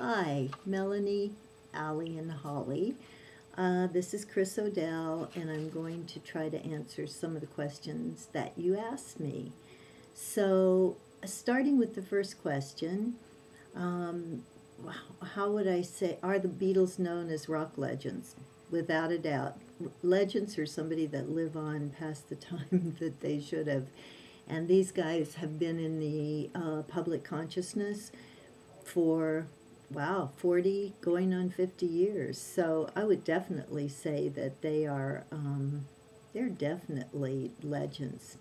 Hi, Melanie, Alli, and Holly. This is Chris Odell, and I'm going to try to answer some of the questions that you asked me. So, starting with the first question, um, how would I say, are the Beatles known as rock legends? Without a doubt. Legends are somebody that live on past the time that they should have. And these guys have been in the public consciousness for, wow, 40 going on 50 years. So I would definitely say that they're definitely legends.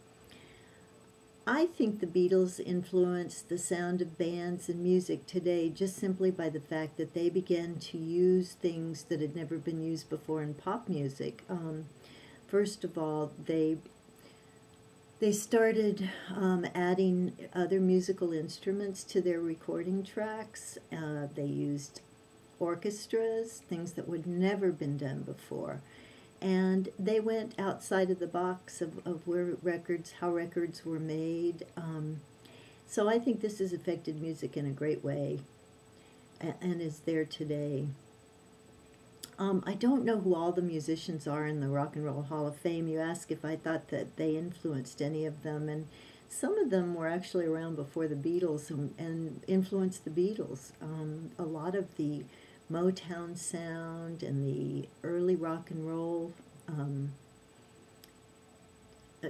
I think the Beatles influenced the sound of bands and music today just simply by the fact that they began to use things that had never been used before in pop music. First of all, they started adding other musical instruments to their recording tracks. They used orchestras, things that would never been done before. And they went outside of the box of how records were made. So I think this has affected music in a great way and is there today. I don't know who all the musicians are in the Rock and Roll Hall of Fame. You asked if I thought that they influenced any of them, and some of them were actually around before the Beatles and influenced the Beatles. A lot of the Motown sound and the early rock and roll,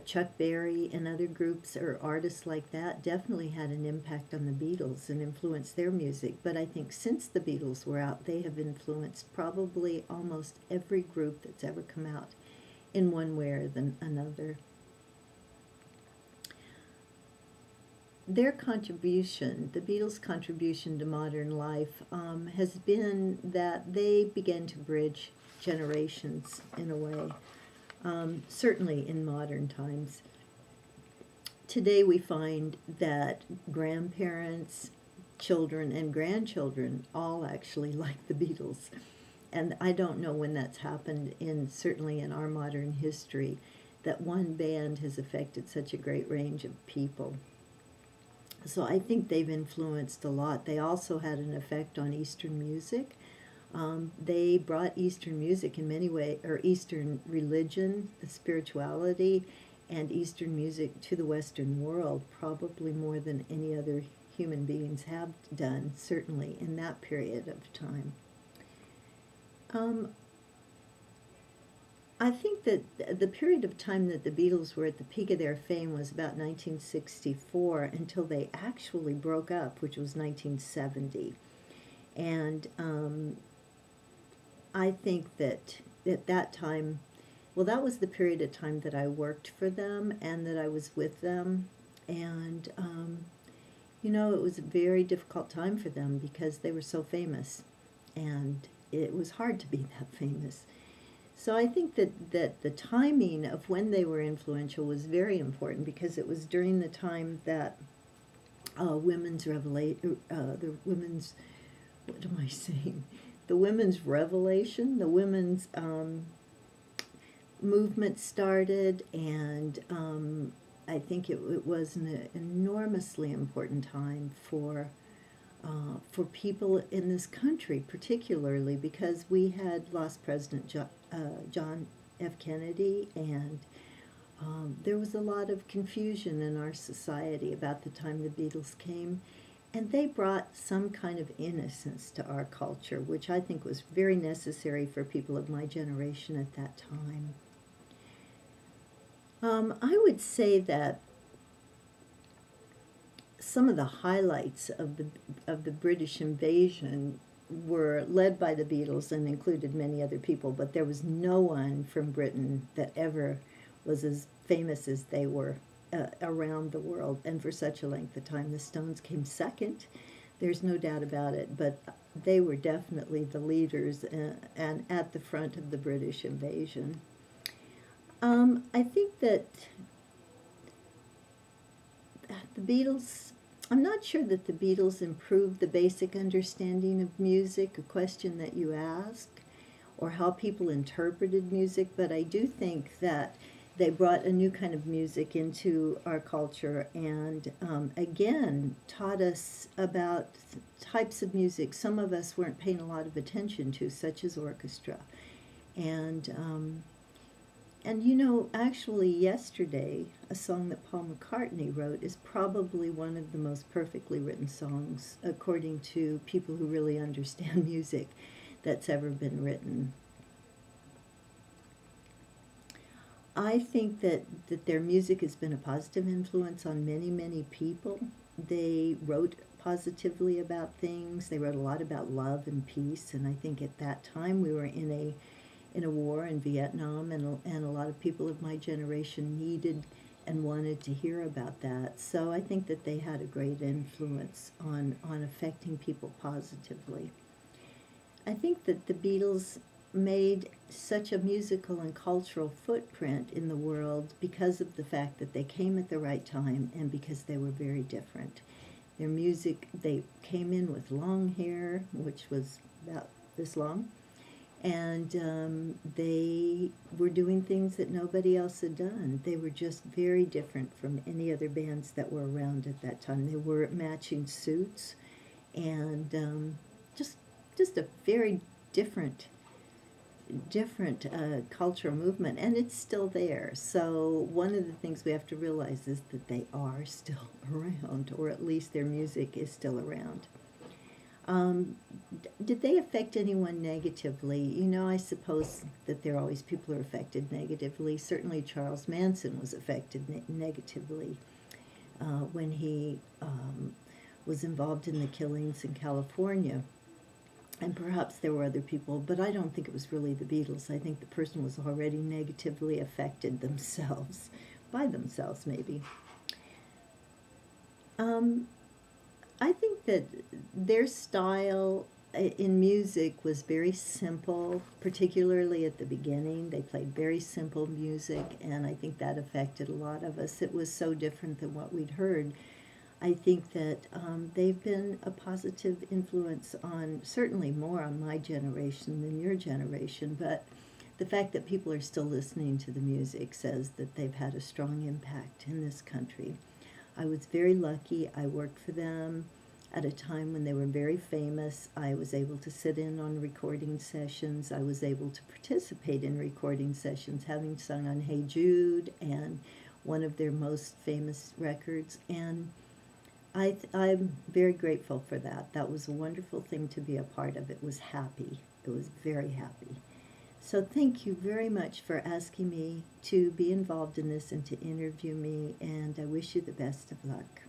Chuck Berry and other groups or artists like that definitely had an impact on the Beatles and influenced their music. But I think since the Beatles were out, they have influenced probably almost every group that's ever come out in one way or another. Their contribution, the Beatles' contribution to modern life, has been that they began to bridge generations in a way. Certainly in modern times. Today we find that grandparents, children, and grandchildren all actually like the Beatles. And I don't know when that's happened certainly in our modern history, that one band has affected such a great range of people. So I think they've influenced a lot. They also had an effect on Eastern music. They brought Eastern music in many ways, or Eastern religion, the spirituality, and Eastern music to the Western world, probably more than any other human beings have done, certainly in that period of time. I think that the period of time that the Beatles were at the peak of their fame was about 1964 until they actually broke up, which was 1970. And I think that at that time, well, that was the period of time that I worked for them and that I was with them. And, it was a very difficult time for them because they were so famous. And it was hard to be that famous. So I think that the timing of when they were influential was very important because it was during the time that women's revelation, what am I saying? The women's revelation, the women's movement started, and I think it was an enormously important time for people in this country, particularly because we had lost President John F. Kennedy, and there was a lot of confusion in our society about the time the Beatles came. And they brought some kind of innocence to our culture, which I think was very necessary for people of my generation at that time. I would say that some of the highlights of the British invasion were led by the Beatles and included many other people, but there was no one from Britain that ever was as famous as they were around the world, and for such a length of time. The Stones came second, there's no doubt about it, but they were definitely the leaders and at the front of the British invasion. I think that the Beatles, I'm not sure that the Beatles improved the basic understanding of music, a question that you asked, or how people interpreted music, but I do think that they brought a new kind of music into our culture and again taught us about types of music some of us weren't paying a lot of attention to, such as orchestra. And you know, actually, yesterday, a song that Paul McCartney wrote is probably one of the most perfectly written songs, according to people who really understand music, that's ever been written. I think that their music has been a positive influence on many, many people. They wrote positively about things. They wrote a lot about love and peace, and I think at that time we were in a war in Vietnam, and a lot of people of my generation needed and wanted to hear about that. So I think that they had a great influence on affecting people positively. I think that the Beatles made such a musical and cultural footprint in the world because of the fact that they came at the right time and because they were very different. Their music, they came in with long hair, which was about this long, and they were doing things that nobody else had done. They were just very different from any other bands that were around at that time. They were matching suits, and just a very different cultural movement, and it's still there. So one of the things we have to realize is that they are still around, or at least their music is still around. Did they affect anyone negatively? You know, I suppose that there are always people who are affected negatively. Certainly Charles Manson was affected negatively when he was involved in the killings in California. And perhaps there were other people, but I don't think it was really the Beatles. I think the person was already negatively affected themselves, by themselves maybe. I think that their style in music was very simple, particularly at the beginning. They played very simple music, and I think that affected a lot of us. It was so different than what we'd heard. I think that they've been a positive influence on, certainly more on my generation than your generation, but the fact that people are still listening to the music says that they've had a strong impact in this country. I was very lucky. I worked for them at a time when they were very famous. I was able to sit in on recording sessions. I was able to participate in recording sessions, having sung on Hey Jude and one of their most famous records, and I'm very grateful for that. That was a wonderful thing to be a part of. It was happy. It was very happy. So thank you very much for asking me to be involved in this and to interview me, and I wish you the best of luck.